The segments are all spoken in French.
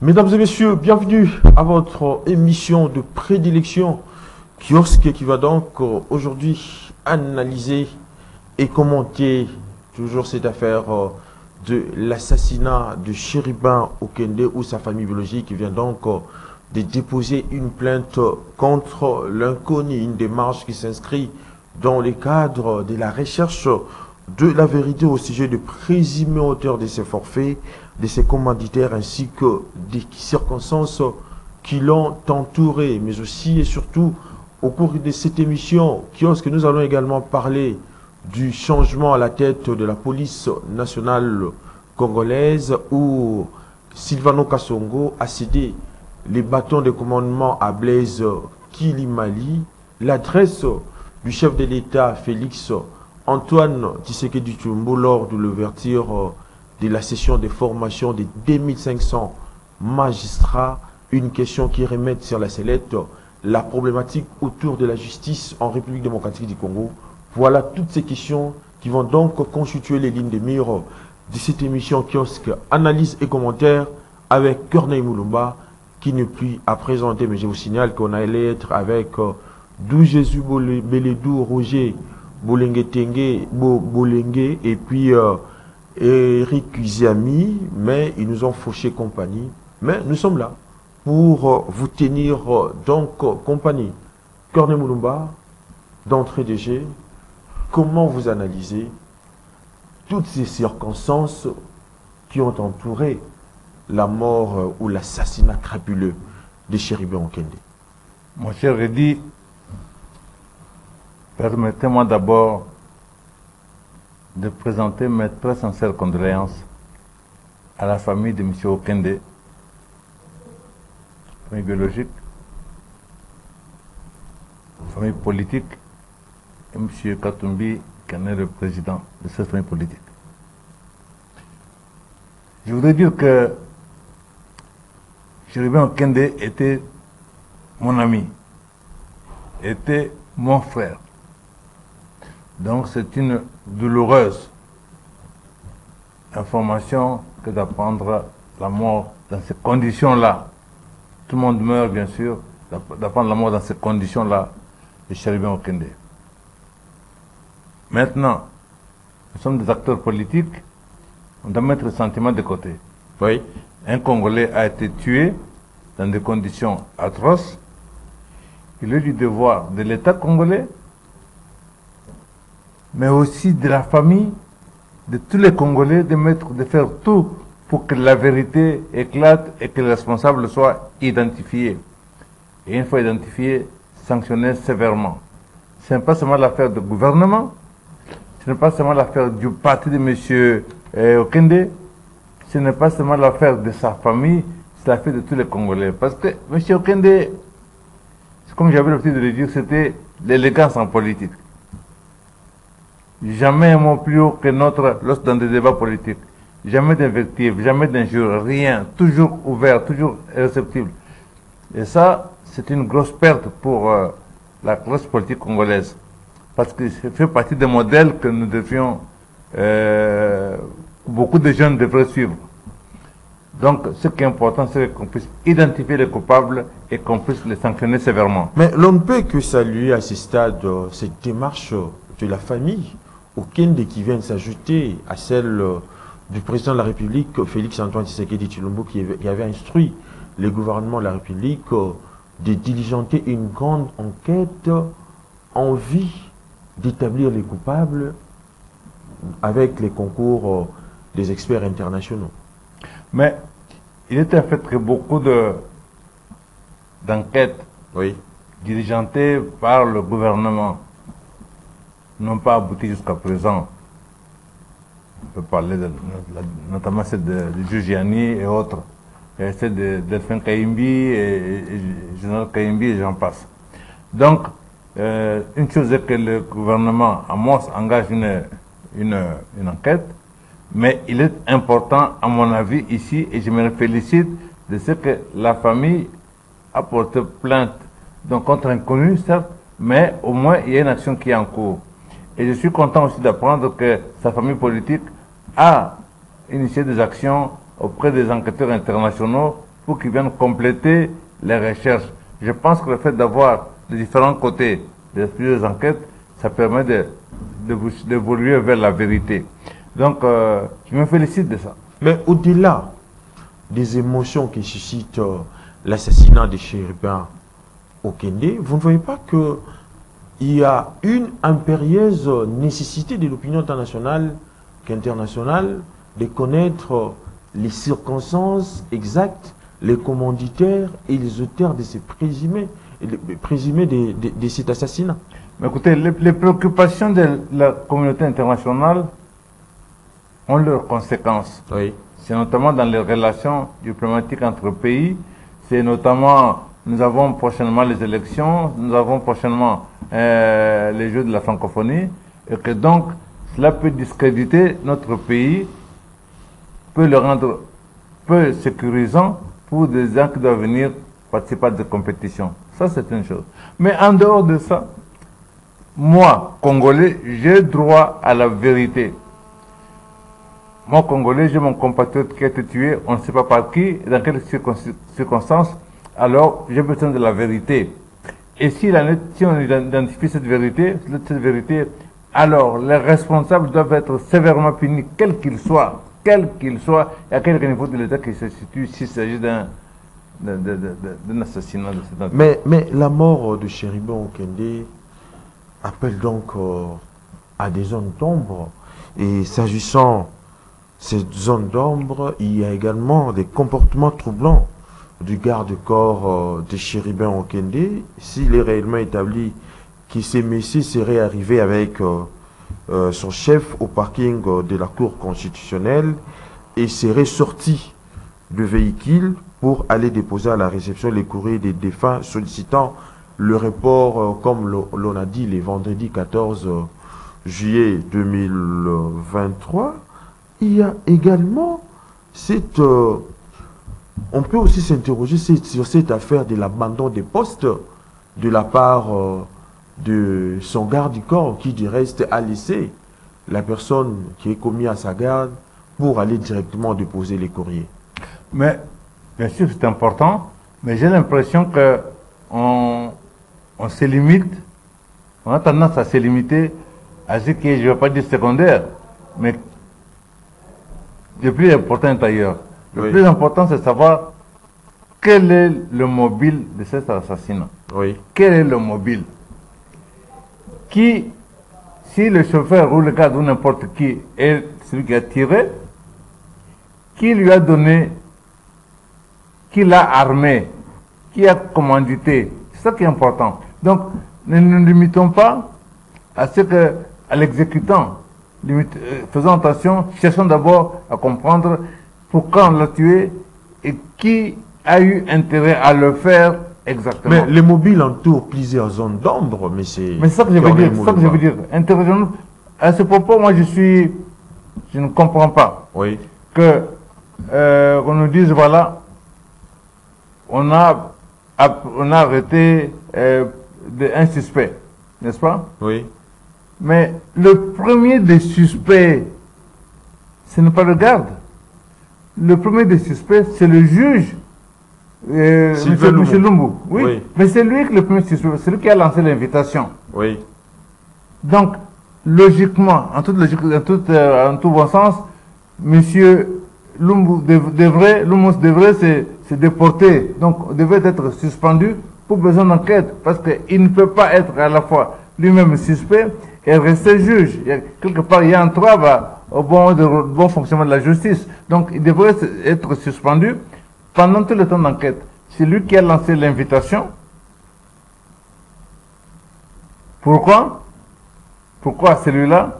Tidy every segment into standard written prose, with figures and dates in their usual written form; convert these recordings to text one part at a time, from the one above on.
Mesdames et messieurs, bienvenue à votre émission de prédilection Kiosque qui va donc aujourd'hui analyser et commenter toujours cette affaire de l'assassinat de Chérubin Okende ou sa famille biologique qui vient donc de déposer une plainte contre l'inconnu, une démarche qui s'inscrit dans le cadre de la recherche de la vérité au sujet de présumés auteurs de ces forfaits, de ces commanditaires ainsi que des circonstances qui l'ont entouré, mais aussi et surtout au cours de cette émission Kiosque, nous allons également parler du changement à la tête de la police nationale congolaise où Silvano Kasongo a cédé les bâtons de commandement à Blaise Kilimali, l'adresse du chef de l'État Félix Antoine Tshisekedi Tshilombo lors de l'ouverture de la session de formation des 2500 magistrats, une question qui remet sur la sellette la problématique autour de la justice en République démocratique du Congo. Voilà toutes ces questions qui vont donc constituer les lignes de mire de cette émission Kiosque, analyse et commentaires avec Corneille Moulumba qui n'est plus à présenter, mais je vous signale qu'on allait être avec Dou Jésus Beledou Roger Bolenge Tenge Bolenge et puis Eric Kuziami, mais ils nous ont fauché compagnie. Mais nous sommes là pour vous tenir donc compagnie. Corneille Moulumba, d'entrée de jeu, comment vous analysez toutes ces circonstances qui ont entouré la mort ou l'assassinat crapuleux de Chérubin Okende? Mon cher Eddy, permettez-moi d'abord de présenter mes très sincères condoléances à la famille de M. Okende, famille biologique, famille politique, et M. Katumbi, qui en est le président de cette famille politique. Je voudrais dire que Chérubin Okende était mon ami, était mon frère. Donc c'est une douloureuse information que d'apprendre la mort dans ces conditions-là. Tout le monde meurt bien sûr, d'apprendre la mort dans ces conditions-là de Chérubin Okende. Maintenant, nous sommes des acteurs politiques, on doit mettre le sentiment de côté. Oui. Un Congolais a été tué dans des conditions atroces. Il est du devoir de l'État congolais, mais aussi de la famille, de tous les Congolais, de faire tout pour que la vérité éclate et que les responsables soient identifiés. Et une fois identifiés, sanctionnés sévèrement. Ce n'est pas seulement l'affaire du gouvernement, ce n'est pas seulement l'affaire du parti de M. Okende, ce n'est pas seulement l'affaire de sa famille, c'est l'affaire de tous les Congolais. Parce que M. Okende, comme j'avais l'habitude de le dire, c'était l'élégance en politique. Jamais un mot plus haut que notre lorsque dans des débats politiques. Jamais d'invective, jamais d'injure, rien. Toujours ouvert, toujours réceptible. Et ça, c'est une grosse perte pour la classe politique congolaise. Parce que ça fait partie des modèles que nous devions, beaucoup de jeunes devraient suivre. Donc, ce qui est important, c'est qu'on puisse identifier les coupables et qu'on puisse les sanctionner sévèrement. Mais l'on ne peut que saluer à ce stade cette démarche de la famille Okende qui vient de s'ajouter à celle du président de la République, Félix Antoine Tshisekedi Tshilombo, qui avait instruit le gouvernement de la République de diligenter une grande enquête en vue d'établir les coupables avec les concours des experts internationaux. Mais il était en fait que beaucoup d'enquêtes diligentées par le gouvernement n'ont pas abouti jusqu'à présent. On peut parler notamment celle de Giugiani et autres, et celle de Delphin Kaimbi et Général Kaimbi et j'en passe. Donc, une chose est que le gouvernement engage une enquête, mais il est important, à mon avis, ici, et je me félicite de ce que la famille a porté plainte, donc contre un inconnu, certes, mais au moins il y a une action qui est en cours. Et je suis content aussi d'apprendre que sa famille politique a initié des actions auprès des enquêteurs internationaux pour qu'ils viennent compléter les recherches. Je pense que le fait d'avoir les différents côtés de plusieurs enquêtes, ça permet d'évoluer vers la vérité. Donc, je me félicite de ça. Mais au-delà des émotions qui suscitent l'assassinat de Chérubin Okende, vous ne voyez pas qu'il y a une impérieuse nécessité de l'opinion internationale qu'internationale de connaître les circonstances exactes, les commanditaires et les auteurs de ces présumés de cet assassinat? Mais écoutez, les préoccupations de la communauté internationale ont leurs conséquences. Oui. C'est notamment dans les relations diplomatiques entre pays. C'est notamment, nous avons prochainement les élections, nous avons prochainement les Jeux de la francophonie, et que donc cela peut discréditer notre pays, peut le rendre peu sécurisant pour des gens qui doivent venir participer à des compétitions. Ça, c'est une chose. Mais en dehors de ça, moi, Congolais, j'ai droit à la vérité. Moi, Congolais, j'ai mon compatriote qui a été tué, on ne sait pas par qui, dans quelles circonstances, alors j'ai besoin de la vérité. Et si on identifie cette vérité, alors les responsables doivent être sévèrement punis, quel qu'il soit, et à quel niveau de l'État qu'il se situe, s'il s'agit d'un assassinat de cet enfant. Mais la mort de Chérubin Okende appelle donc à des zones d'ombre. Et s'agissant de cette zone d'ombre, il y a également des comportements troublants du garde-corps de Chérubin Okende. S'il est réellement établi que ces messieurs seraient arrivés avec son chef au parking de la Cour constitutionnelle et seraient sortis de véhicule pour aller déposer à la réception les courriers des défunts sollicitant le report, comme l'on a dit, les vendredis 14 juillet 2023. Il y a également cette... on peut aussi s'interroger sur cette affaire de l'abandon des postes de la part de son garde du corps qui du reste a laissé la personne qui est commise à sa garde pour aller directement déposer les courriers. Mais bien sûr c'est important, mais j'ai l'impression que on se limite, on a tendance à se limiter à ce qui est, je ne vais pas dire secondaire, mais le plus important est ailleurs. Le plus important, c'est de savoir quel est le mobile de cet assassinat. Oui. Quel est le mobile? Qui, si le chauffeur ou le garde ou n'importe qui est celui qui a tiré, qui lui a donné, qui l'a armé, qui a commandité, c'est ça qui est important. Donc, ne nous limitons pas à ce que, à l'exécutant. Faisons attention, cherchons d'abord à comprendre pourquoi on l'a tué et qui a eu intérêt à le faire exactement. Mais les mobiles entourent plusieurs zones d'ombre, mais c'est... Mais c'est ça que je veux dire, c'est ça que je veux dire. Interrogeons-nous. À ce propos, moi je ne comprends pas que qu'on nous dise, voilà, on a arrêté un suspect, n'est-ce pas? Oui. Mais le premier des suspects, ce n'est pas le garde. Le premier des suspects, c'est le juge, M. Lumbu. Oui. Mais c'est lui qui est le premier suspect, c'est lui qui a lancé l'invitation. Oui. Donc, logiquement, en toute logique, en tout bon sens, M. Lumbu devrait se déporter, donc devrait être suspendu pour besoin d'enquête, parce qu'il ne peut pas être à la fois lui-même suspect et rester juge. Quelque part, il y a un entrave au bon fonctionnement de la justice. Donc, il devrait être suspendu pendant tout le temps d'enquête. C'est lui qui a lancé l'invitation. Pourquoi? Pourquoi celui-là?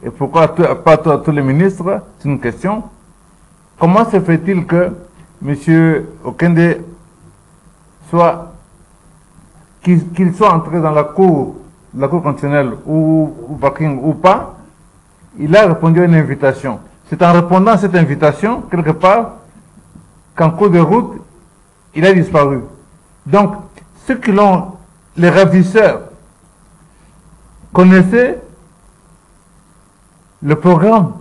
Et pourquoi pas tous les ministres? C'est une question. Comment se fait-il que M. Okende qu'il soit entré dans la cour constitutionnelle ou parking ou pas, il a répondu à une invitation. C'est en répondant à cette invitation, quelque part, qu'en cours de route, il a disparu. Donc, ceux qui l'ont, les ravisseurs, connaissaient le programme.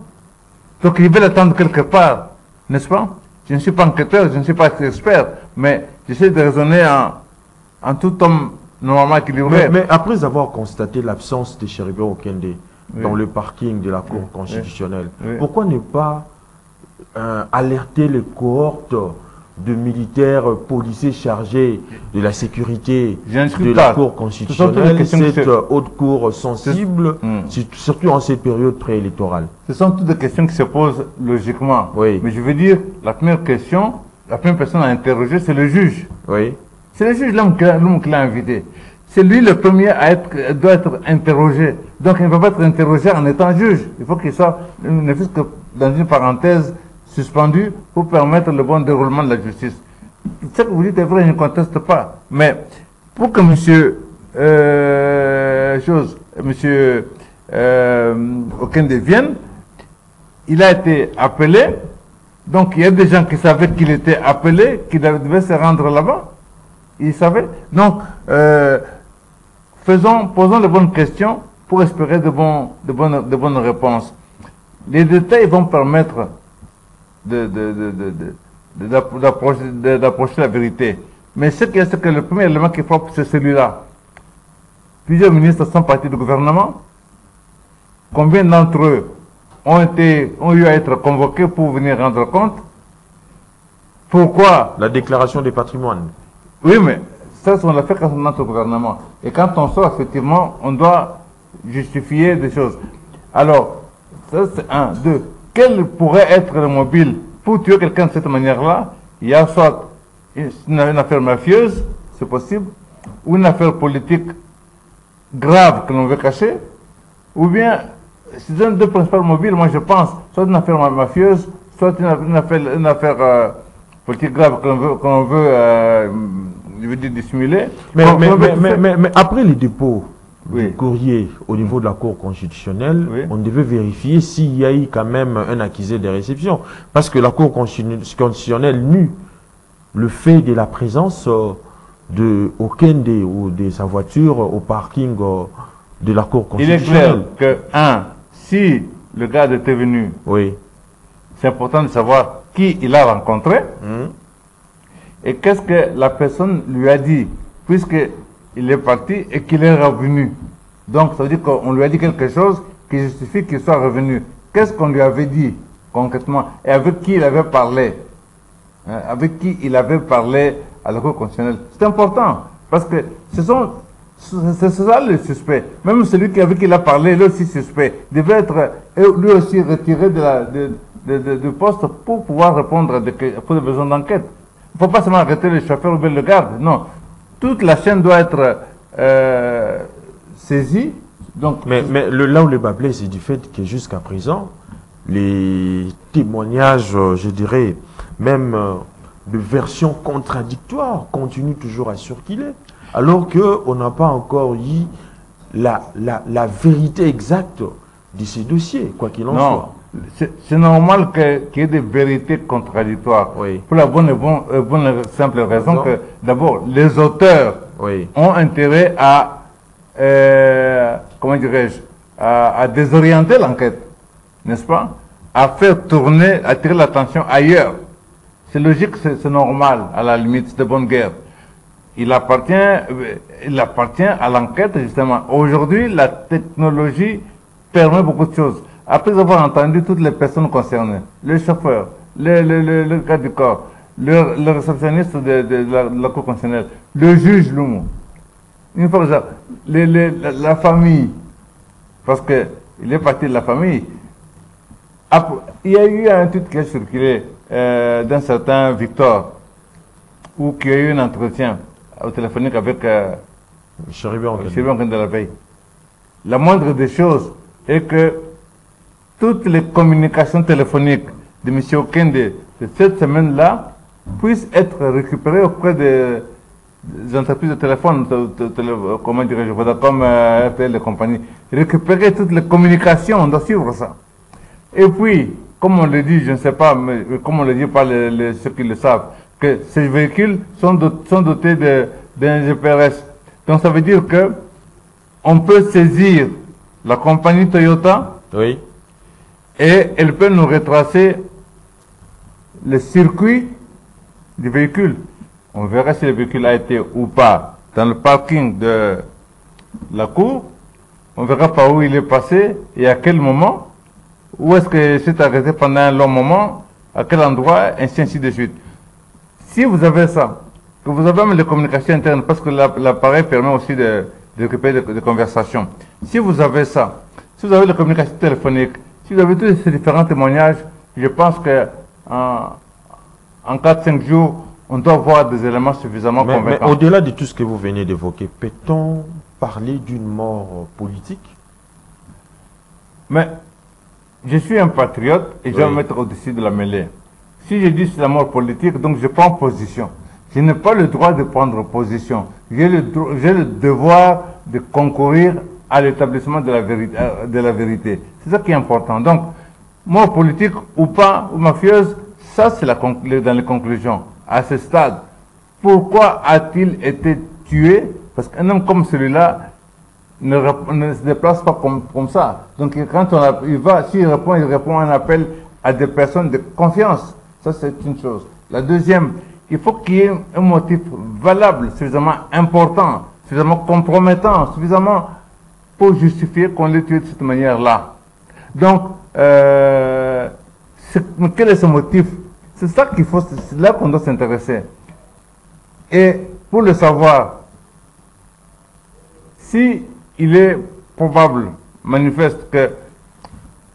Donc, ils veulent attendre quelque part, n'est-ce pas? Je ne suis pas enquêteur, je ne suis pas expert, mais j'essaie de raisonner en tout homme normalement équilibré. Mais après avoir constaté l'absence de Cherubin Okende dans le parking de la Cour constitutionnelle, pourquoi ne pas alerter les cohortes de militaires policiers chargés de la sécurité de la Cour constitutionnelle, cette haute cour sensible, surtout en cette période préélectorale? Ce sont toutes des questions qui se posent logiquement. Oui. Mais je veux dire, la première question, la première personne à interroger, c'est le juge. Oui. C'est le juge, l'homme qui l'a invité. C'est lui le premier doit être interrogé. Donc il ne peut pas être interrogé en étant juge. Il faut qu'il soit, ne fût-ce que dans une parenthèse, suspendu pour permettre le bon déroulement de la justice. Ce que vous dites est vrai, je ne conteste pas. Mais pour que monsieur Okende vienne, il a été appelé. Donc il y a des gens qui savaient qu'il était appelé, qui devaient se rendre là-bas. Ils savaient. Donc posons les bonnes questions pour espérer de bonnes réponses. Les détails vont permettre d'approcher la vérité. Mais ce qui est, c'est que le premier élément qui frappe, c'est celui-là. Plusieurs ministres sont partis du gouvernement. Combien d'entre eux ont eu à être convoqués pour venir rendre compte? Pourquoi? La déclaration des patrimoines. Oui, mais ça, on l'a fait quand on entre au gouvernement. Et quand on sort, effectivement, on doit justifier des choses. Alors, ça c'est un. Deux. Quel pourrait être le mobile pour tuer quelqu'un de cette manière-là? Il y a soit une affaire mafieuse, c'est possible, ou une affaire politique grave que l'on veut cacher, ou bien, c'est un des principaux mobiles, moi je pense, soit une affaire mafieuse, soit une affaire politique grave que l'on veut je veux dire, dissimuler. Mais après les dépôts du courrier au niveau de la Cour constitutionnelle, on devait vérifier s'il y a eu quand même un accusé de réception. Parce que la Cour constitutionnelle nie le fait de la présence de Okende ou de sa voiture au parking de la Cour constitutionnelle. Il est clair que, si le gars était venu, c'est important de savoir qui il a rencontré et qu'est-ce que la personne lui a dit, puisqu'il est parti et qu'il est revenu. Donc, ça veut dire qu'on lui a dit quelque chose qui justifie qu'il soit revenu. Qu'est-ce qu'on lui avait dit concrètement et avec qui il avait parlé? Avec qui il avait parlé à la Cour constitutionnelle? C'est important parce que c'est ça le suspect. Même celui avec qui il a parlé, lui aussi suspect, devait être lui aussi retiré du poste pour pouvoir répondre pour des besoins d'enquête. Il ne faut pas seulement arrêter le chauffeur ou bien le garde, non. Toute la chaîne doit être saisie. Donc, mais là où le bas blesse, c'est du fait que jusqu'à présent, les témoignages, je dirais, même de versions contradictoires, continuent toujours à circuler, alors qu'on n'a pas encore eu la vérité exacte de ces dossiers, quoi qu'il en soit. C'est normal qu'il y ait des vérités contradictoires. Pour la bonne et simple raison que, d'abord, les auteurs ont intérêt à, comment dirais-je, à désorienter l'enquête, n'est-ce pas? À faire tourner, attirer l'attention ailleurs. C'est logique, c'est normal, à la limite, c'est de bonne guerre. Il appartient à l'enquête, justement. Aujourd'hui, la technologie permet beaucoup de choses. Après avoir entendu toutes les personnes concernées, le chauffeur, le garde du corps, le réceptionniste de la Cour constitutionnelle, le juge Lumo, une fois que ça, la famille, parce qu'il est parti de la famille. Il y a eu un titre qui a circulé d'un certain Victor, où qui a eu un entretien au téléphonique avec Cherubin de la Veille. La moindre des choses est que toutes les communications téléphoniques de M. Okende de cette semaine-là puissent être récupérées auprès des entreprises de téléphone, comment dirais-je, Vodacom, RTL et compagnie. Récupérer toutes les communications, on doit suivre ça. Et puis, comme on le dit, je ne sais pas, mais comme on le dit par ceux qui le savent, que ces véhicules sont dotés d'un GPRS. Donc ça veut dire que on peut saisir la compagnie Toyota et elle peut nous retracer le circuit du véhicule. On verra si le véhicule a été ou pas dans le parking de la cour. On verra par où il est passé et à quel moment. Où est-ce que c'est arrêté pendant un long moment, à quel endroit, ainsi de suite. Si vous avez ça, que vous avez même les communications internes, parce que l'appareil permet aussi de récupérer des conversations. Si vous avez ça, si vous avez les communications téléphoniques, si vous avez tous ces différents témoignages, je pense que en 4-5 jours, on doit voir des éléments suffisamment convaincants. Mais au-delà de tout ce que vous venez d'évoquer, peut-on parler d'une mort politique? Mais je suis un patriote et je vais me mettre au-dessus de la mêlée. Si je dis c'est la mort politique, donc je prends position. Je n'ai pas le droit de prendre position. J'ai le devoir de concourir à l'établissement de la vérité. C'est ça qui est important. Donc, mort politique ou pas, ou mafieuse, ça c'est dans les conclusions. À ce stade, pourquoi a-t-il été tué? Parce qu'un homme comme celui-là ne se déplace pas comme ça. Donc quand s'il répond à un appel à des personnes de confiance. Ça c'est une chose. La deuxième, il faut qu'il y ait un motif valable, suffisamment important, suffisamment compromettant, suffisamment pour justifier qu'on l'ait tué de cette manière-là. Donc, quel est ce motif? C'est ça qu'il faut, c'est là qu'on doit s'intéresser. Et pour le savoir, si il est probable, manifeste que,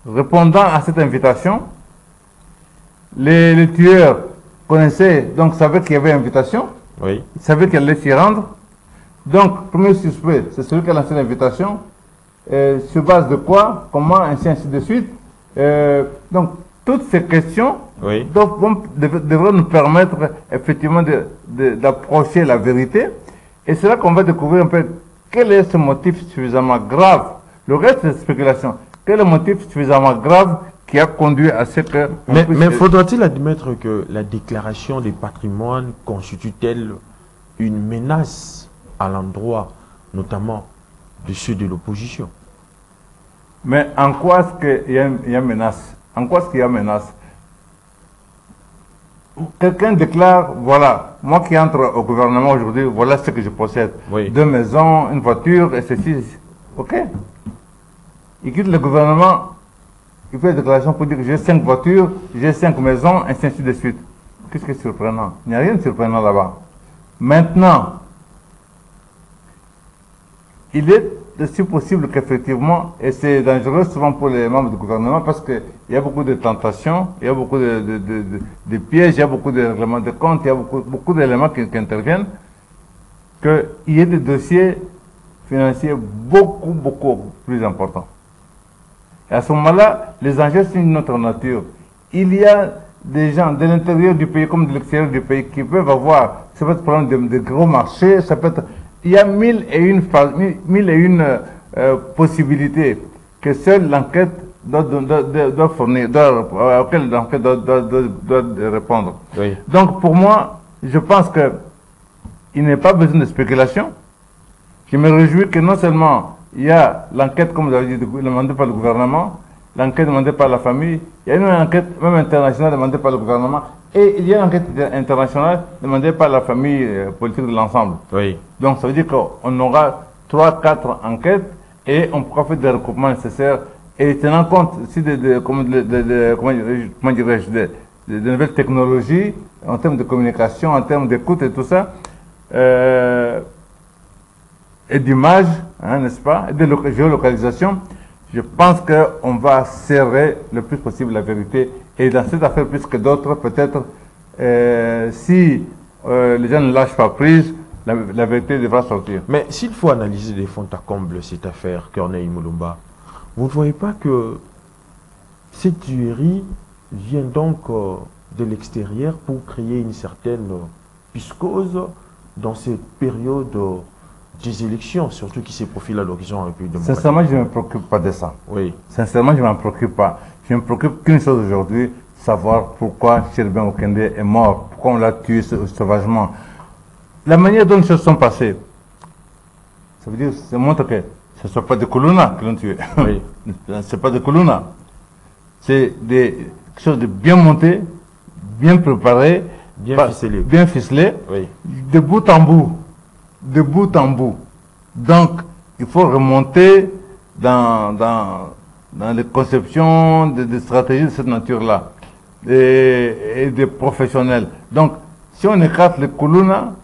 répondant à cette invitation, les tueurs connaissaient, donc savaient qu'il y avait invitation, ils savaient qu'elle allait s'y rendre. Donc, premier suspect, c'est celui qui a lancé l'invitation. Sur base de quoi, comment, ainsi de suite. Donc, toutes ces questions devraient nous permettre effectivement d'approcher la vérité. Et c'est là qu'on va découvrir un peu quel est ce motif suffisamment grave. Le reste, c'est spéculation. Quel est le motif suffisamment grave qui a conduit à ce que... Mais faudra-t-il admettre que la déclaration des patrimoines constitue-t-elle une menace à l'endroit, notamment de ceux de l'opposition? Mais en quoi est-ce qu'il y a une menace? En quoi est-ce qu'il y a menace? Quelqu'un déclare, voilà, moi qui entre au gouvernement aujourd'hui, voilà ce que je possède. 2 maisons, une voiture, et ceci. Ok. Il quitte le gouvernement, il fait une déclaration pour dire que j'ai 5 voitures, j'ai 5 maisons, ainsi de suite. Qu'est-ce qui est surprenant? Il n'y a rien de surprenant là-bas. Maintenant, il est aussi possible qu'effectivement, et c'est dangereux souvent pour les membres du gouvernement parce qu'il y a beaucoup de tentations, il y a beaucoup de pièges, il y a beaucoup de règlements de compte, il y a beaucoup d'éléments qui interviennent, qu'il y ait des dossiers financiers beaucoup plus importants. Et à ce moment-là, les enjeux sont d'une autre nature. Il y a des gens de l'intérieur du pays comme de l'extérieur du pays qui peuvent avoir, ça peut être problème de gros marchés, ça peut être... Il y a mille et une possibilités que seule l'enquête doit fournir, auxquelles l'enquête doit répondre. Donc pour moi, je pense qu'il n'y a pas besoin de spéculation. Je me réjouis que non seulement il y a l'enquête, comme vous avez dit, demandée par le gouvernement, l'enquête demandée par la famille, il y a une enquête même internationale demandée par le gouvernement, et il y a une enquête internationale demandée par la famille politique de l'ensemble. Donc ça veut dire qu'on aura 3-4 enquêtes et on pourra faire des recoupements nécessaires et tenant compte aussi de nouvelles technologies en termes de communication, en termes d'écoute et tout ça, et d'image, n'est-ce pas, et de géolocalisation. Je pense qu'on va serrer le plus possible la vérité. Et dans cette affaire, plus que d'autres, peut-être, si les gens ne lâchent pas prise, la vérité devra sortir. Mais s'il faut analyser de fond à comble cette affaire, Corneille Mulumba, vous ne voyez pas que cette tuerie vient donc de l'extérieur pour créer une certaine piscose dans cette période des élections, surtout qui se profile à l'horizon en République démocratique? Sincèrement, je ne me préoccupe pas de ça. Sincèrement, je ne m'en préoccupe pas. Je ne me préoccupe qu'une chose aujourd'hui, savoir pourquoi Cherubin Okende est mort, pourquoi on l'a tué sauvagement. La manière dont les choses sont passées, ça veut dire, ça montre que ce ne sont pas des Koulouna qui l'ont tué. Ce n'est pas des Koulouna. C'est quelque chose de bien monté, bien préparé, bien ficelé, oui. de bout en bout. De bout en bout. Donc, il faut remonter dans les conceptions de stratégies de cette nature-là et des professionnels. Donc, si on écarte les Koulouna,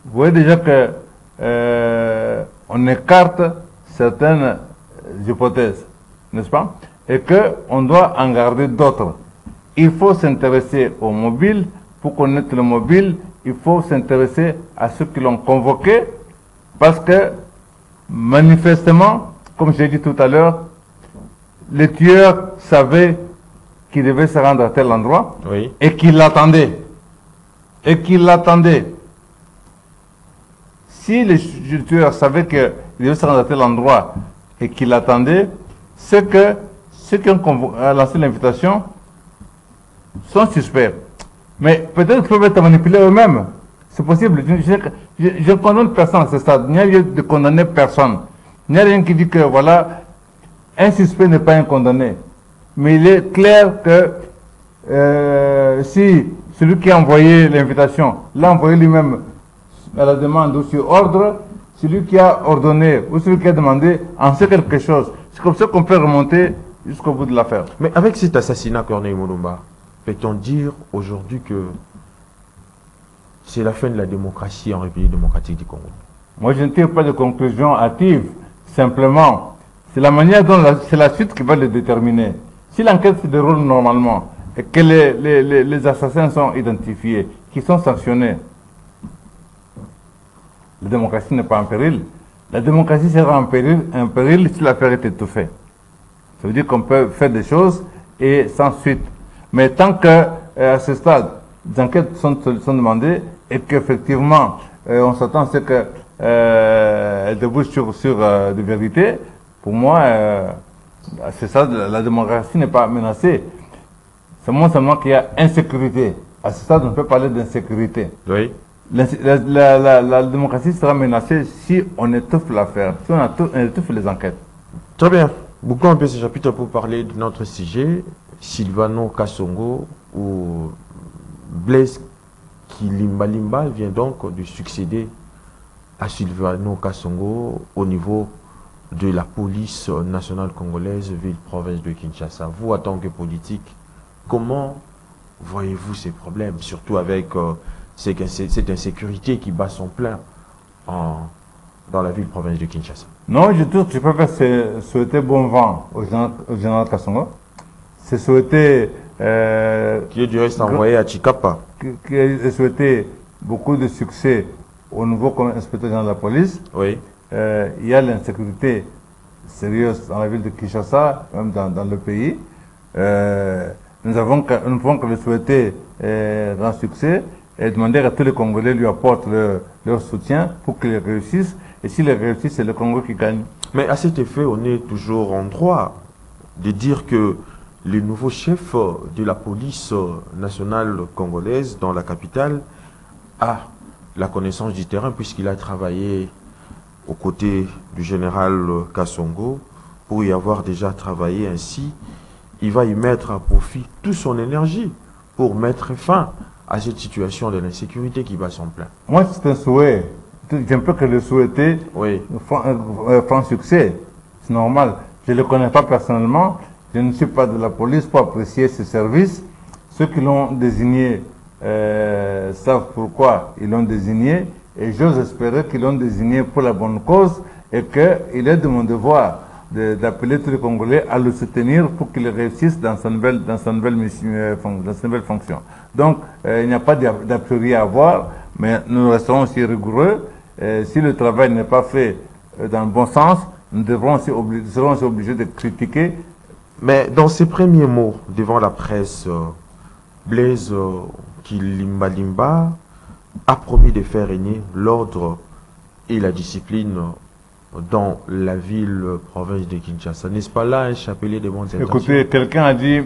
vous voyez déjà que on écarte certaines hypothèses, n'est-ce pas? Et qu'on doit en garder d'autres. Il faut s'intéresser aux mobiles. Pour connaître le mobile, il faut s'intéresser à ceux qui l'ont convoqué, parce que manifestement, comme j'ai dit tout à l'heure, les tueurs savaient qu'ils devaient se rendre à tel endroit, oui, et qu'ils l'attendaient. Et qu'ils l'attendaient. Si les tueurs savaient qu'ils devaient se rendre à tel endroit et qu'ils l'attendaient, c'est que ceux qui ont lancé l'invitation sont suspects. Mais peut-être qu'ils peuvent être manipulés eux-mêmes. C'est possible. Je ne condamne personne à ce stade. Il n'y a lieu de condamner personne. Il n'y a rien qui dit que, voilà, un suspect n'est pas un condamné. Mais il est clair que si celui qui a envoyé l'invitation l'a envoyé lui-même à la demande ou sur ordre, celui qui a ordonné ou celui qui a demandé en sait quelque chose. C'est comme ça qu'on peut remonter jusqu'au bout de l'affaire. Mais avec cet assassinat, Corneille Mulumba, peut-on dire aujourd'hui que c'est la fin de la démocratie en République démocratique du Congo? Moi, je ne tire pas de conclusion hâtive. Simplement, c'est la manière dont c'est la suite qui va le déterminer. Si l'enquête se déroule normalement et que les assassins sont identifiés, qui sont sanctionnés, la démocratie n'est pas en péril. La démocratie sera en péril si l'affaire est étouffée. Ça veut dire qu'on peut faire des choses et sans suite. Mais tant qu'à ce stade, des enquêtes sont demandées et qu'effectivement, on s'attend à ce qu'elles débouchent sur des vérités, pour moi, à ce stade, la démocratie n'est pas menacée. C'est seulement qu'il y a insécurité. À ce stade, on peut parler d'insécurité. Oui. La démocratie sera menacée si on étouffe l'affaire, si on étouffe les enquêtes. Très bien. Beaucoup un peu ce chapitre pour parler de notre sujet, Sylvano Kasongo, ou Blaise Kilimbalimba vient donc de succéder à Sylvano Kasongo au niveau de la police nationale congolaise, ville-province de Kinshasa. Vous, en tant que politique, comment voyez-vous ces problèmes, surtout avec cette insécurité qui bat son plein dans la ville-province de Kinshasa? Non, je trouve que je préfère souhaiter bon vent au général Kasongo. C'est souhaiter... qui est du reste envoyé à Chikapa. Qui est souhaité beaucoup de succès au nouveau inspecteur général de la police. Oui. Il y a l'insécurité sérieuse dans la ville de Kinshasa, même dans le pays. Nous ne pouvons que le souhaiter grand succès et demander à tous les Congolais lui apportent leur soutien pour qu'ils réussissent. Et s'ils réussissent, c'est le Congo qui gagne. Mais à cet effet, on est toujours en droit de dire que le nouveau chef de la police nationale congolaise dans la capitale a la connaissance du terrain puisqu'il a travaillé aux côtés du général Kasongo pour y avoir déjà travaillé ainsi. Il va y mettre à profit toute son énergie pour mettre fin à cette situation de l'insécurité qui bat son plein. Moi, c'est un souhait. Je ne peux que le souhaiter. Oui. Franc succès. C'est normal. Je ne le connais pas personnellement. Je ne suis pas de la police pour apprécier ses services. Ceux qui l'ont désigné savent pourquoi ils l'ont désigné. Et j'ose espérer qu'ils l'ont désigné pour la bonne cause et qu'il est de mon devoir d'appeler tous les Congolais à le soutenir pour qu'il réussisse dans sa nouvelle fonction. Donc, il n'y a pas d'a priori à avoir, mais nous resterons aussi rigoureux. Si le travail n'est pas fait dans le bon sens, nous serons aussi obligés de critiquer. Mais dans ses premiers mots devant la presse, Blaise Kilimbalimba a promis de faire régner l'ordre et la discipline dans la ville-province de Kinshasa. N'est-ce pas là un chapelet de bonnes intentions? Écoutez, quelqu'un a dit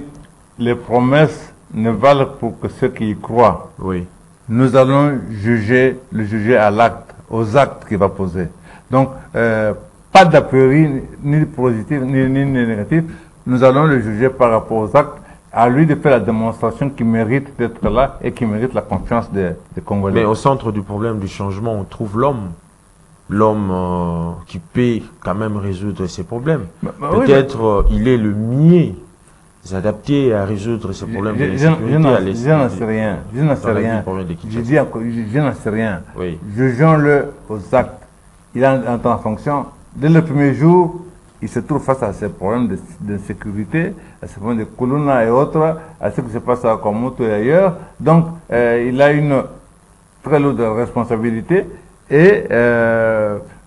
les promesses ne valent pour que ceux qui y croient. Oui. Nous allons le juger à l'acte, aux actes qu'il va poser. Donc, pas d'a priori, ni positif, ni négatif. Nous allons le juger par rapport aux actes. À lui de faire la démonstration qu'il mérite d'être là et qu'il mérite la confiance des Congolais. Mais au centre du problème du changement, on trouve l'homme. L'homme qui peut quand même résoudre ces problèmes. Peut-être il est le mieux adapté à résoudre ces problèmes de l'insécurité. Je n'en sais rien. Je n'en sais rien. Je dis encore, je n'en sais rien. Oui. Jugeons-le aux actes. Il est en fonction. Dès le premier jour, il se trouve face à ces problèmes d'insécurité, à ces problèmes de Kuluna et autres, à ce qui se passe à Komoto et ailleurs. Donc, il a une très lourde responsabilité et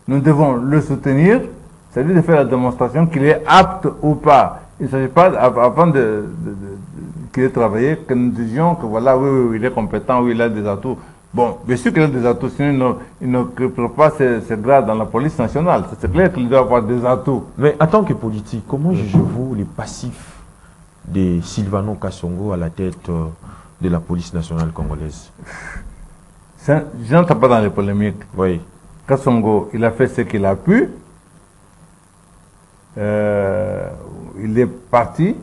nous devons le soutenir, c'est-à-dire de faire la démonstration qu'il est apte ou pas. Il ne s'agit pas, avant qu'il ait travaillé, que nous disions que voilà, oui, il est compétent, oui, il a des atouts. Bon, bien sûr qu'il a des atouts, sinon il n'occuperait pas ses grades dans la police nationale. C'est clair qu'il doit avoir des atouts. Mais en tant que politique, comment jugez-vous les passifs de Sylvano Kasongo à la tête de la police nationale congolaise? Je n'entre pas dans les polémiques. Oui. Kasongo, il a fait ce qu'il a pu. Il est parti.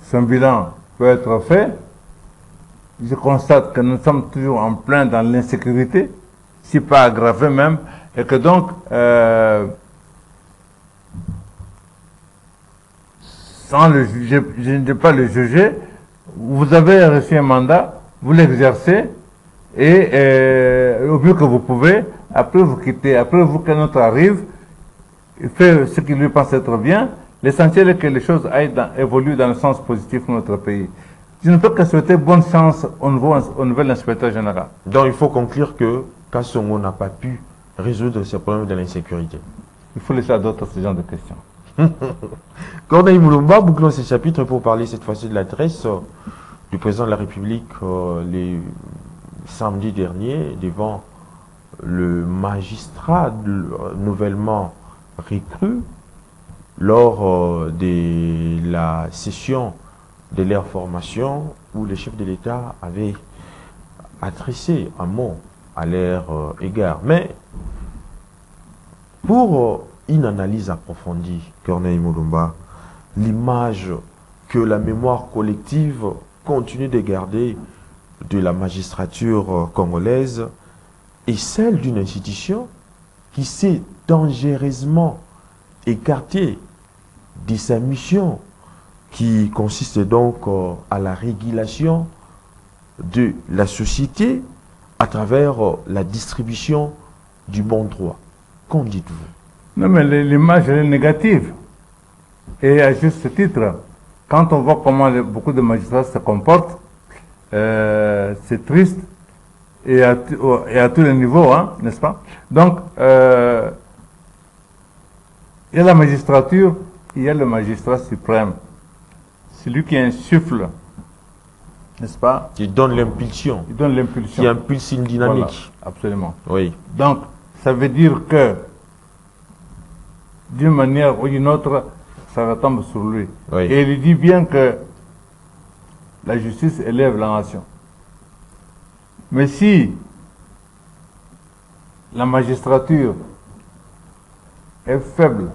Son bilan peut être fait. Je constate que nous sommes toujours en plein dans l'insécurité, si pas aggravé même, et que donc, sans le juger, je ne vais pas le juger, vous avez reçu un mandat, vous l'exercez, et au mieux que vous pouvez, après vous quittez, après vous qu'un autre arrive, il fait ce qu'il lui pense être bien. L'essentiel est que les choses évoluent dans le sens positif de notre pays. Je ne peux que souhaiter bonne chance au nouvel inspecteur général. Donc il faut conclure que Kasongo n'a pas pu résoudre ces problèmes de l'insécurité. Il faut laisser à d'autres ce genre de questions. Corneille Mulumba, bouclons ce chapitre pour parler cette fois-ci de l'adresse du président de la République les samedi dernier devant le magistrat nouvellement recru lors de la session de leur formation où le chef de l'État avait adressé un mot à leur égard. Mais pour une analyse approfondie, Corneille Mulumba, l'image que la mémoire collective continue de garder de la magistrature congolaise est celle d'une institution qui s'est dangereusement écartée de sa mission qui consiste donc à la régulation de la société à travers la distribution du bon droit. Qu'en dites-vous? Non, mais l'image est négative. Et à juste titre, quand on voit comment beaucoup de magistrats se comportent, c'est triste, et à tous les niveaux, hein, n'est-ce pas? Donc, il y a la magistrature, il y a le magistrat suprême. C'est lui qui insuffle, n'est-ce pas? Qui donne l'impulsion. Il donne l'impulsion. Qui impulse une dynamique. Voilà, absolument. Oui. Donc, ça veut dire que, d'une manière ou d'une autre, ça retombe sur lui. Oui. Et il dit bien que la justice élève la nation. Mais si la magistrature est faible,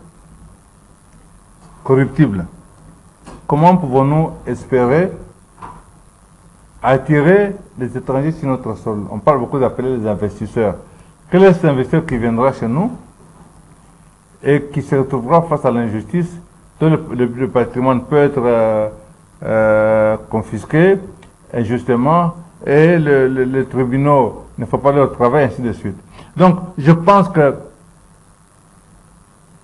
corruptible, comment pouvons-nous espérer attirer les étrangers sur notre sol? On parle beaucoup d'appeler les investisseurs. Quel est cet investisseur qui viendra chez nous et qui se retrouvera face à l'injustice, dont le patrimoine peut être confisqué injustement et les tribunaux ne font pas leur travail, ainsi de suite. Donc, je pense que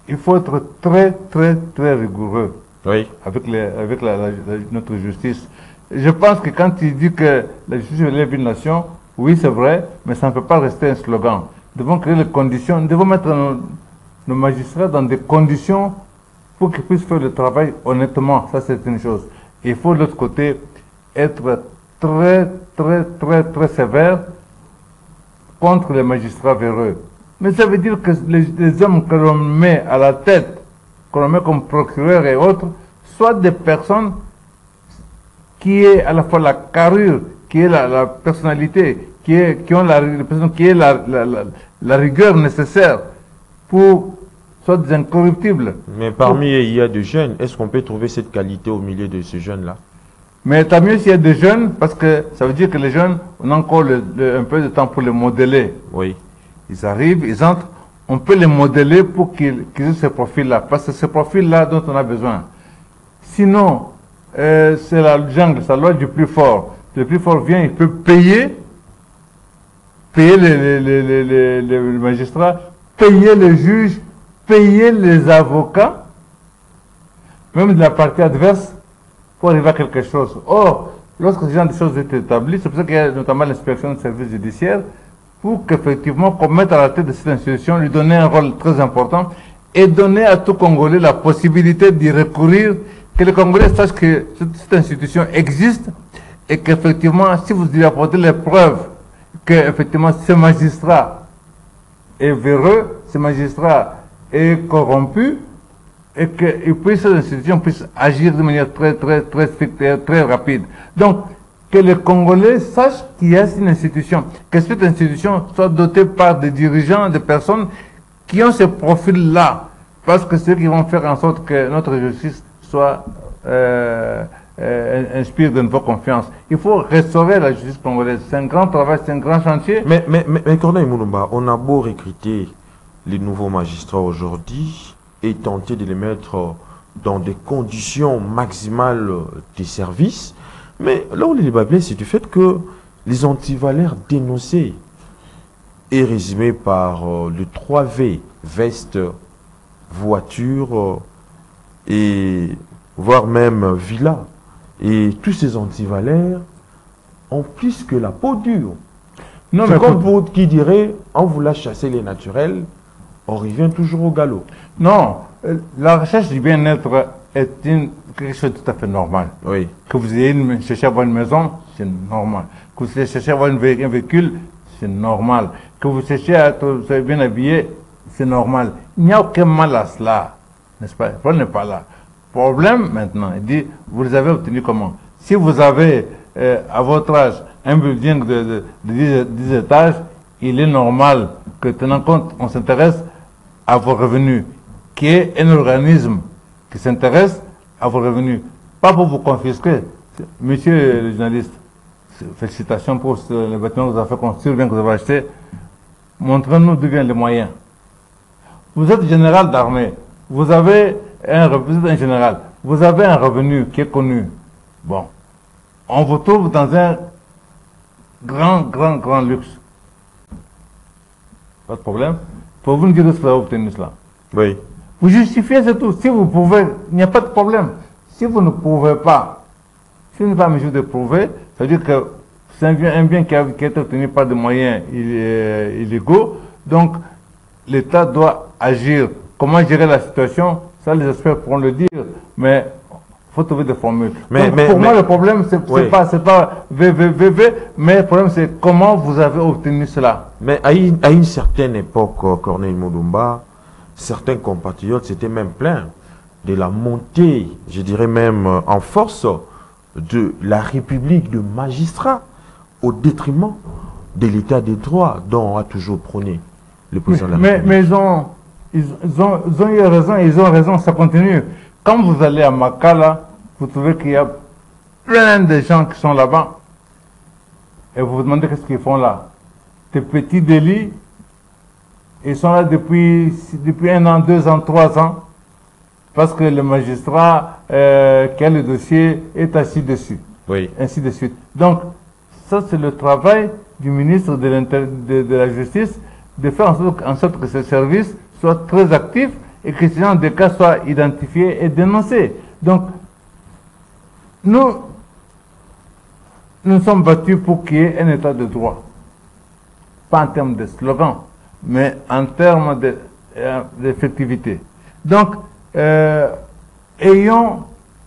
il faut être très, très, très rigoureux. Oui. Avec notre justice. Je pense que quand il dit que la justice élève une nation, oui, c'est vrai, mais ça ne peut pas rester un slogan. Nous devons créer les conditions, nous devons mettre nos magistrats dans des conditions pour qu'ils puissent faire le travail honnêtement. Ça, c'est une chose. Il faut, de l'autre côté, être très, très, très, très sévère contre les magistrats véreux. Mais ça veut dire que les hommes que l'on met à la tête, que l'on met comme procureur et autres, soit des personnes qui est à la fois la carrure, qui est la personnalité, qui ont la rigueur nécessaire pour soient des incorruptibles. Mais parmi eux, il y a des jeunes. Est-ce qu'on peut trouver cette qualité au milieu de ces jeunes-là? Mais tant mieux s'il y a des jeunes, parce que ça veut dire que les jeunes, on a encore un peu de temps pour les modeler. Oui. Ils arrivent, ils entrent, on peut les modeler pour qu'ils aient ce profil-là, parce que c'est ce profil-là dont on a besoin. Sinon, c'est la jungle, c'est la loi du plus fort. Le plus fort vient, il peut payer les magistrats, payer les juges, payer les avocats, même de la partie adverse, pour arriver à quelque chose. Or, lorsque ce genre de choses est établi, c'est pour ça qu'il y a notamment l'inspection du service judiciaire, pour qu'effectivement, qu'on mette à la tête de cette institution, lui donner un rôle très important et donner à tout Congolais la possibilité d'y recourir, que les Congolais sachent que cette institution existe et qu'effectivement, si vous lui apportez les preuves qu'effectivement ce magistrat est véreux, ce magistrat est corrompu, et que cette institution puisse agir de manière très stricte et très rapide. Donc, que les Congolais sachent qu'il y a une institution, que cette institution soit dotée par des dirigeants, des personnes qui ont ce profil-là, parce que ceux qui vont faire en sorte que notre justice soit inspire de nouveau confiance. Il faut restaurer la justice congolaise. C'est un grand travail, c'est un grand chantier. Mais Corneille Mulumba, on a beau recruter les nouveaux magistrats aujourd'hui et tenter de les mettre dans des conditions maximales de service, mais là où les débat plaît, c'est du fait que les antivaleurs dénoncés et résumés par le 3V, veste, voiture et voire même villa, et tous ces antivaleurs ont plus que la peau dure. Non, c'est comme pour qui dirait, en voulant chasser les naturels, on revient toujours au galop. Non, la recherche du bien-être est quelque chose de tout à fait normal. Oui. Que vous ayez cherché à avoir une maison, c'est normal. Que vous cherchiez à avoir un véhicule, c'est normal. Que vous cherchiez à être bien habillé, c'est normal. Il n'y a aucun mal à cela, n'est-ce pas? Le problème n'est pas là. Le problème maintenant, il dit, vous les avez obtenus comment? Si vous avez à votre âge un building de 10 étages, il est normal que, tenant compte, on s'intéresse à vos revenus, qui est un organisme qui s'intéresse à vos revenus, pas pour vous confisquer. Monsieur le journaliste, félicitations pour le bâtiment que vous avez fait construire, bien que vous avez acheté. Montrez-nous d'où viennent les moyens. Vous êtes général d'armée, vous êtes un général, vous avez un revenu qui est connu. Bon, on vous trouve dans un grand luxe. Pas de problème. Pour vous nous dire que vous avez obtenu cela. Oui. Vous justifiez, c'est tout. Si vous pouvez, il n'y a pas de problème. Si vous ne pouvez pas, si vous n'êtes pas en mesure de prouver, ça veut dire que c'est un bien qui a été obtenu par des moyens illégaux. Donc, l'État doit agir. Comment gérer la situation? Ça, les experts pourront le dire. Mais il faut trouver des formules. Pour moi, le problème, c'est pas VVVV, mais le problème, c'est comment vous avez obtenu cela. Mais à une certaine époque, Corneille Mulumba, certains compatriotes s'étaient même plaints de la montée, je dirais même en force, de la République de magistrats au détriment de l'état des droits dont a toujours prôné le président de la République. Mais ils ont eu raison, ils ont raison, ça continue. Quand vous allez à Makala, vous trouvez qu'il y a plein de gens qui sont là-bas et vous vous demandez qu'est-ce qu'ils font là. Des petits délits, ils sont là depuis 1 an, 2 ans, 3 ans, parce que le magistrat qui a le dossier est assis dessus. Oui. Ainsi de suite. Donc, ça c'est le travail du ministre de la Justice, de faire en sorte que ce service soit très actif et que ces gens de cas soient identifiés et dénoncés. Donc, nous sommes battus pour qu'il y ait un état de droit. Pas en termes de slogan, mais en termes d'effectivité. Donc, ayons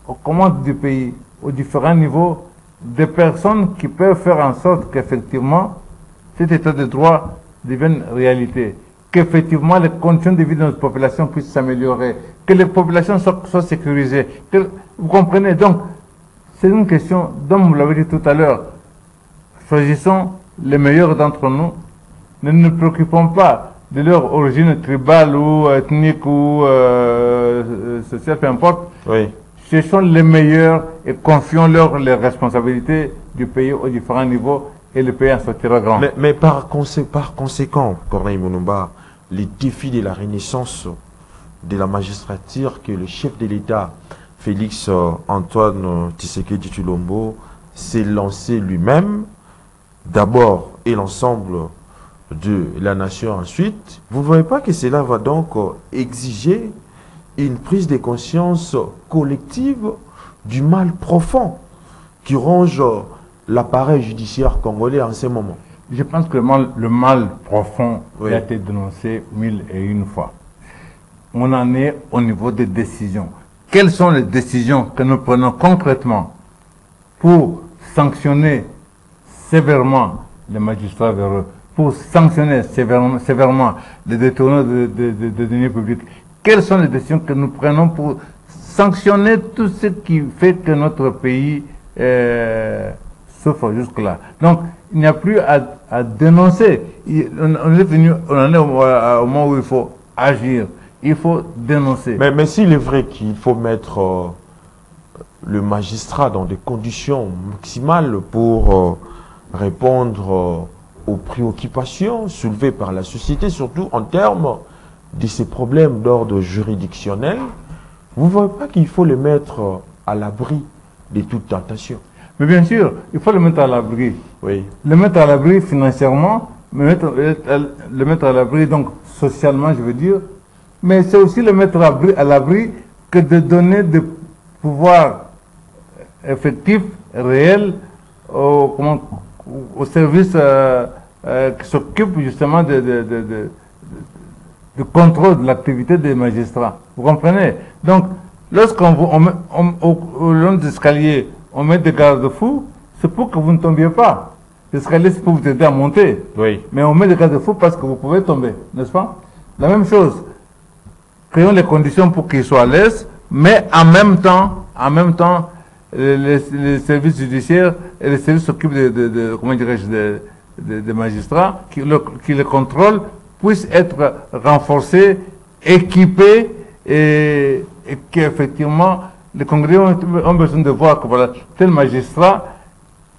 aux commandes du pays, aux différents niveaux, des personnes qui peuvent faire en sorte qu'effectivement, cet état de droit devienne réalité. Qu'effectivement, les conditions de vie de notre population puissent s'améliorer. Que les populations soient sécurisées. Vous comprenez? Donc, c'est une question, dont vous l'avez dit tout à l'heure, choisissons les meilleurs d'entre nous. Ne nous préoccupons pas de leur origine tribale ou ethnique ou sociale, peu importe, Oui. ce sont les meilleurs et confions leur les responsabilités du pays aux différents niveaux et le pays en sortira grand. Mais par conséquent, Corneille Mounouba, les défis de la renaissance de la magistrature que le chef de l'État, Félix Antoine Tshisekedi Tshilombo, s'est lancé lui-même, d'abord, et l'ensemble de la nation ensuite, vous ne voyez pas que cela va donc exiger une prise de conscience collective du mal profond qui ronge l'appareil judiciaire congolais en ce moment? Je pense que le mal profond Oui. a été dénoncé 1001 fois. On en est au niveau des décisions. Quelles sont les décisions que nous prenons concrètement pour sanctionner sévèrement les magistrats véreux, pour sanctionner sévèrement les détourneurs de deniers publics? Quelles sont les décisions que nous prenons pour sanctionner tout ce qui fait que notre pays souffre jusque-là? Donc, il n'y a plus à dénoncer. On en est au moment où il faut agir. Il faut dénoncer. Mais s'il est vrai qu'il faut mettre le magistrat dans des conditions maximales pour répondre aux préoccupations soulevées par la société, surtout en termes de ces problèmes d'ordre juridictionnel, vous ne voyez pas qu'il faut les mettre à l'abri de toute tentation? Mais bien sûr, il faut le mettre à l'abri. Oui. Le mettre à l'abri financièrement, le mettre à l'abri donc socialement, je veux dire, mais c'est aussi le mettre à l'abri que de donner des pouvoirs effectifs, réels, aux services qui s'occupent justement de contrôle de l'activité des magistrats. Vous comprenez? Donc, lorsqu'on met au long des escaliers, on met des garde-fous, c'est pour que vous ne tombiez pas. L'escalier, c'est pour vous aider à monter. Oui. Mais on met des garde-fous parce que vous pouvez tomber, n'est-ce pas? La même chose. Créons les conditions pour qu'ils soient à l'aise, mais en même temps, les services judiciaires et les services s'occupent comment dirais-je, des magistrats qui les contrôlent puissent être renforcés, équipés et qu'effectivement les Congolais ont besoin de voir que voilà, tel magistrat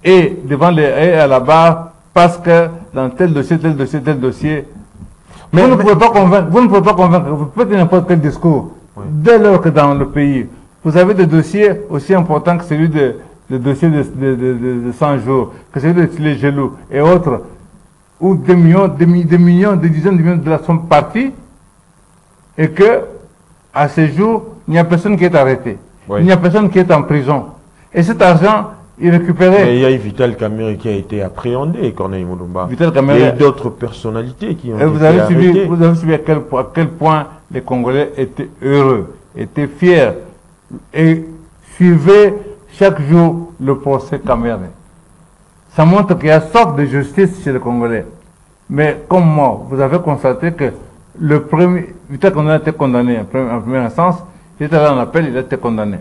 est à la barre parce que dans tel dossier, vous ne pouvez pas convaincre, vous pouvez faire n'importe quel discours. Oui. Dès lors que dans le pays, vous avez des dossiers aussi importants que celui de dossier de 100 jours, que celui de les Gelou et autres, où des dizaines de millions de dollars sont partis, et que, à ce jour, il n'y a personne qui est arrêté. Oui. Il n'y a personne qui est en prison. Et cet argent, il est récupéré. Mais il y a eu Vital Kamerhe qui a été appréhendé, Corneille Mounouba. Vital Kamerhe. Il y a eu d'autres personnalités qui ont été vous avez suivi à quel point les Congolais étaient heureux, étaient fiers, et suivaient chaque jour le procès Kamerhe. Ça montre qu'il y a une sorte de justice chez les Congolais. Mais comme moi, vous avez constaté que le premier, Vital Kamerhe a été condamné en première instance, il était allé en appel, il a été condamné.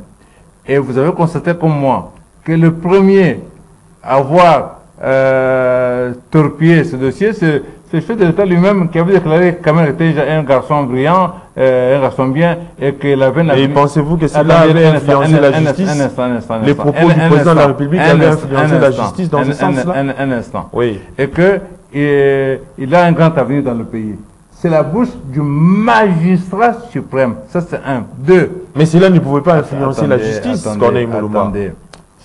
Et vous avez constaté comme moi que le premier à avoir torpillé ce dossier, c'est le chef de l'État lui-même qui avait déclaré que Kamerhe était déjà un garçon brillant, un garçon bien, et qu'il avait... Et pensez-vous que cela avait influencé la justice? Les propos du président de la République avaient influencé la justice dans ce sens-là? Un instant. Oui. Et qu'il a un grand avenir dans le pays. C'est la bouche du magistrat suprême. Ça, c'est un. Deux. Mais cela ne pouvait pas influencer la justice, Corneille Mounouba.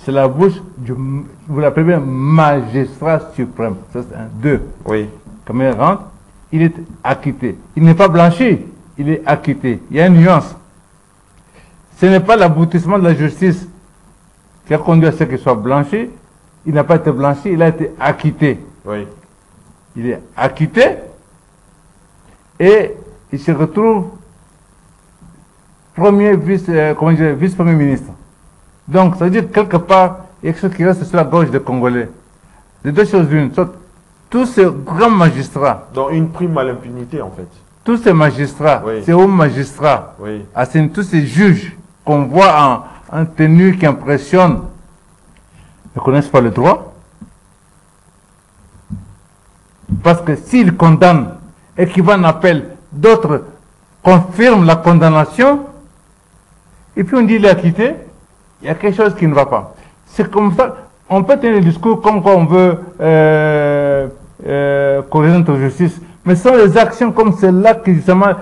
C'est la bouche du, vous l'appelez bien, magistrat suprême. Ça, c'est un. Deux. Oui. Quand il rentre, il est acquitté. Il n'est pas blanchi, il est acquitté. Il y a une nuance. Ce n'est pas l'aboutissement de la justice qui a conduit à ce qu'il soit blanchi. Il n'a pas été blanchi, il a été acquitté. Oui. Il est acquitté. Et il se retrouve vice-premier ministre. Donc, ça veut dire que quelque part, il y a quelque chose qui reste sur la gauche des Congolais. Les deux choses l'une. Tous ces grands magistrats. Donc, une prime à l'impunité, en fait. Tous ces magistrats, oui. Ces hauts magistrats, oui. Tous ces juges qu'on voit en tenue qui impressionnent, ne connaissent pas le droit. Parce que s'ils condamnent et qui va en appel, d'autres confirment la condamnation, et puis on dit il est acquitté, il y a quelque chose qui ne va pas. C'est comme ça, on peut tenir le discours comme quoi on veut corriger notre justice, mais ce sont les actions comme celle-là qui justement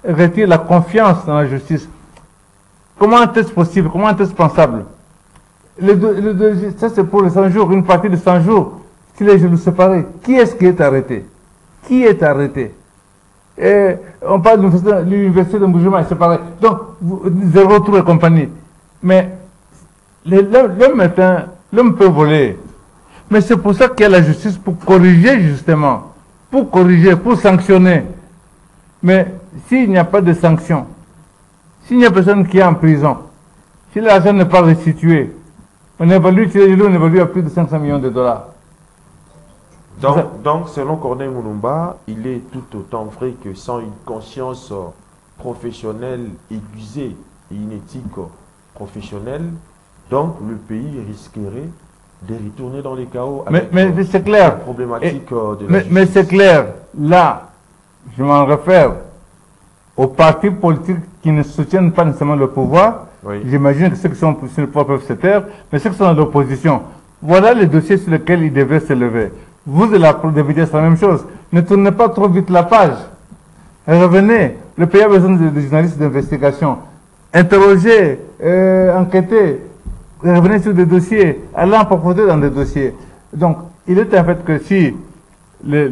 retirent la confiance dans la justice. Comment est-ce possible? Comment est-ce pensable? Ça c'est pour les 100 jours, une partie de 100 jours, si les genoux séparés. Qui est-ce qui est arrêté? Qui est arrêté? Et on parle de l'université de Mboujima, c'est pareil. Donc, zéro trou et compagnie. Mais l'homme peut voler. Mais c'est pour ça qu'il y a la justice, pour corriger justement. Pour corriger, pour sanctionner. Mais s'il n'y a pas de sanction, s'il n'y a personne qui est en prison, si l'argent n'est pas restitué, on évalue à plus de 500 millions de dollars. Donc, selon Corneille Mulumba, il est tout autant vrai que sans une conscience professionnelle aiguisée et une éthique professionnelle, donc le pays risquerait de retourner dans les chaos avec mais c'est clair. La problématique de la justice. Mais c'est clair, là, je m'en réfère aux partis politiques qui ne soutiennent pas nécessairement le pouvoir. Oui. J'imagine que ceux qui sont sur le pouvoir peuvent se taire, mais ceux qui sont dans l'opposition, voilà les dossiers sur lesquels ils devaient se lever. Vous, de devez dire la même chose. Ne tournez pas trop vite la page. Revenez. Le pays a besoin de journalistes d'investigation. Interrogez, enquêtez, revenez sur des dossiers, allez en profondeur dans des dossiers. Donc, il est un fait que si les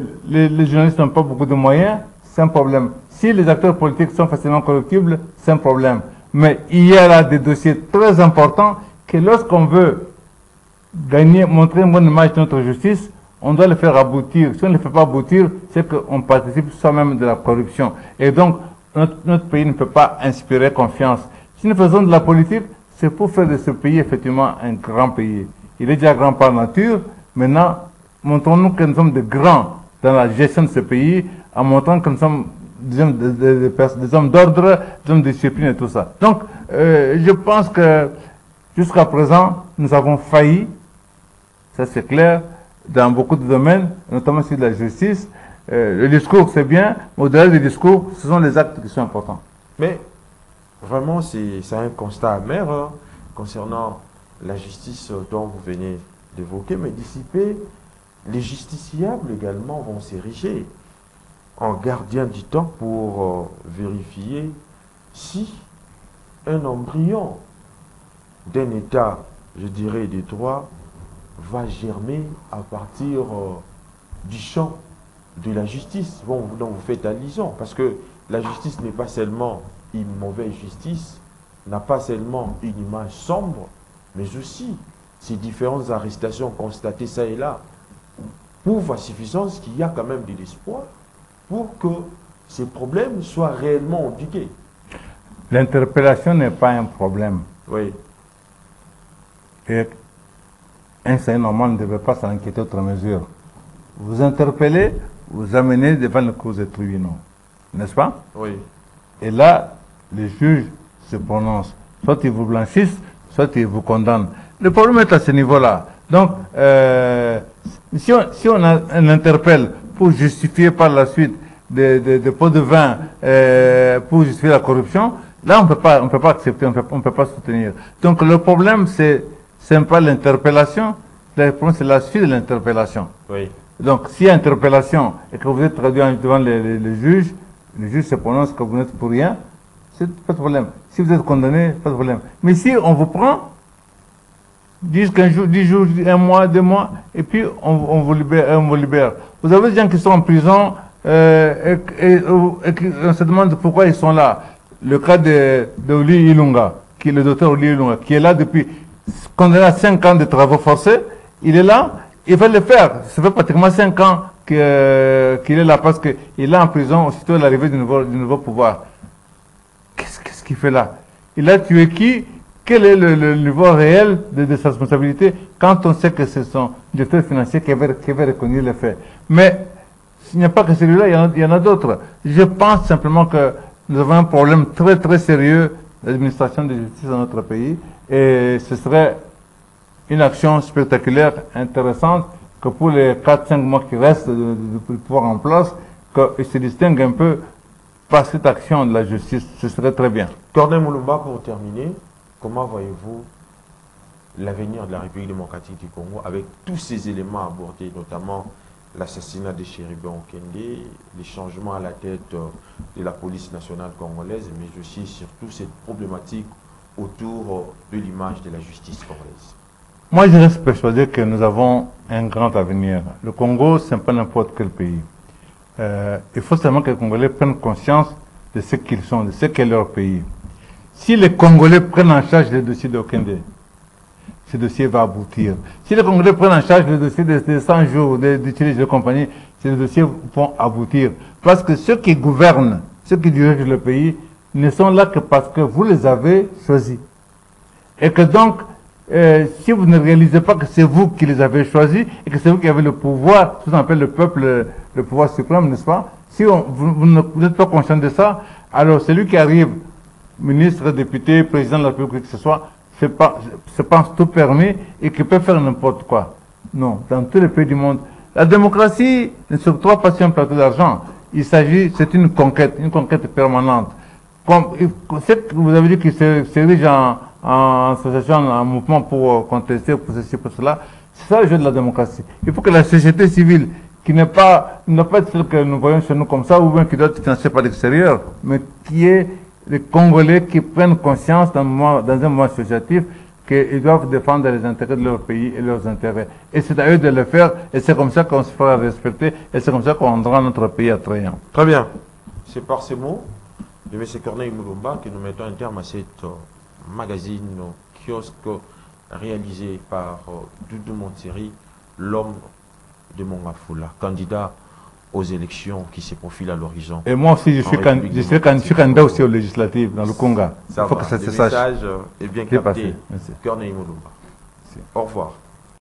journalistes n'ont pas beaucoup de moyens, c'est un problème. Si les acteurs politiques sont facilement corruptibles, c'est un problème. Mais il y a là des dossiers très importants que lorsqu'on veut montrer une bonne image de notre justice, on doit le faire aboutir. Si on ne le fait pas aboutir, c'est qu'on participe soi-même de la corruption. Et donc, notre pays ne peut pas inspirer confiance. Si nous faisons de la politique, c'est pour faire de ce pays effectivement un grand pays. Il est déjà grand par nature. Maintenant, montrons-nous que nous sommes des grands dans la gestion de ce pays, en montrant que nous sommes des hommes d'ordre, des hommes de discipline et tout ça. Donc, je pense que jusqu'à présent, nous avons failli, ça c'est clair, dans beaucoup de domaines, notamment sur la justice. Le discours, c'est bien, mais au-delà du discours, ce sont les actes qui sont importants. Mais vraiment, c'est un constat amer concernant la justice dont vous venez d'évoquer, mais d'ici peu, les justiciables également vont s'ériger en gardiens du temps pour vérifier si un embryon d'un État, je dirais, des droits, va germer à partir du champ de la justice dont vous faites allusion. Parce que la justice n'est pas seulement une mauvaise justice, n'a pas seulement une image sombre, mais aussi ces différentes arrestations constatées ça et là prouvent à suffisance qu'il y a quand même de l'espoir pour que ces problèmes soient réellement endigués. L'interpellation n'est pas un problème. Oui. Et un citoyen normal ne devait pas s'inquiéter outre mesure. Vous interpellez, vous amenez devant le cours des tribunaux. N'est-ce pas? Oui. Et là, les juges se prononcent. Soit ils vous blanchissent, soit ils vous condamnent. Le problème est à ce niveau-là. Donc, si on interpelle pour justifier par la suite des pots de vin, pour justifier la corruption, là, on peut pas accepter, on peut pas soutenir. Donc, le problème, c'est pas l'interpellation, le problème, c'est la suite de l'interpellation. Oui. Donc, s'il y a interpellation et que vous êtes traduit devant les juges se prononce que vous n'êtes pour rien, c'est pas de problème. Si vous êtes condamné, pas de problème. Mais si on vous prend, 10, 15 jours, 10 jours, 1 mois, 2 mois, et puis on vous libère. Vous avez des gens qui sont en prison et on se demande pourquoi ils sont là. Le cas de Oli Ilunga, le docteur Oli Ilunga, qui est là depuis, condamné à 5 ans de travaux forcés, il est là, il va le faire. Ça fait pratiquement 5 ans qu'il est là parce qu'il est en prison aussitôt à l'arrivée du nouveau pouvoir. Qu'est-ce qu'il fait là? Il a tué qui? Quel est le niveau réel de sa responsabilité quand on sait que c'est son directeur financier qui avait reconnu les faits? Mais il n'y a pas que celui-là, il y en a d'autres. Je pense simplement que nous avons un problème très très sérieux d'administration de justice dans notre pays et ce serait une action spectaculaire, intéressante, que pour les 4-5 mois qui restent de pouvoir en place, qu'il se distingue un peu par cette action de la justice, ce serait très bien. Corneille Mulumba, pour terminer, comment voyez-vous l'avenir de la République démocratique du Congo avec tous ces éléments abordés, notamment l'assassinat de Chéribé Okende, les changements à la tête de la police nationale congolaise, mais aussi surtout cette problématique autour de l'image de la justice congolaise? Moi, je reste persuadé que nous avons un grand avenir. Le Congo, ce n'est pas n'importe quel pays. Il faut seulement que les Congolais prennent conscience de ce qu'ils sont, de ce qu'est leur pays. Si les Congolais prennent en charge les dossiers d'Okende, ce dossier va aboutir. Si les Congolais prennent en charge le dossier des 100 jours d'utilisation de compagnie, ces dossiers vont aboutir. Parce que ceux qui gouvernent, ceux qui dirigent le pays, ne sont là que parce que vous les avez choisis. Et que donc, si vous ne réalisez pas que c'est vous qui les avez choisis et que c'est vous qui avez le pouvoir, tout ce qu'on appelle le peuple, le pouvoir suprême, n'est-ce pas? Si vous n'êtes pas conscient de ça, alors celui qui arrive, ministre, député, président de la République, que ce soit, se pense tout permis et qui peut faire n'importe quoi. Non, dans tous les pays du monde. La démocratie ne se trouve pas sur un plateau d'argent. C'est une conquête permanente. Ce que vous avez dit qu'il s'érige en association, en mouvement pour contester, pour ceci, pour cela, c'est ça le jeu de la démocratie. Il faut que la société civile, qui ne doit pas être celle que nous voyons chez nous comme ça, ou bien qui doit être financée par l'extérieur, mais qui est les Congolais qui prennent conscience dans un moment associatif qu'ils doivent défendre les intérêts de leur pays et leurs intérêts. Et c'est à eux de le faire, et c'est comme ça qu'on se fera respecter, et c'est comme ça qu'on rendra notre pays attrayant. Très bien. C'est par ces mots de M. Corneille Mulumba que nous mettons un terme à cette magazine kiosque réalisé par Doudou Monteri, l'homme de Mongafula, candidat aux élections qui se profilent à l'horizon. Et moi aussi, je suis candidat aussi aux législatives dans le Congo. Il faut que ça se sache. Le message est bien capté. Corneille Mulumba. Au revoir.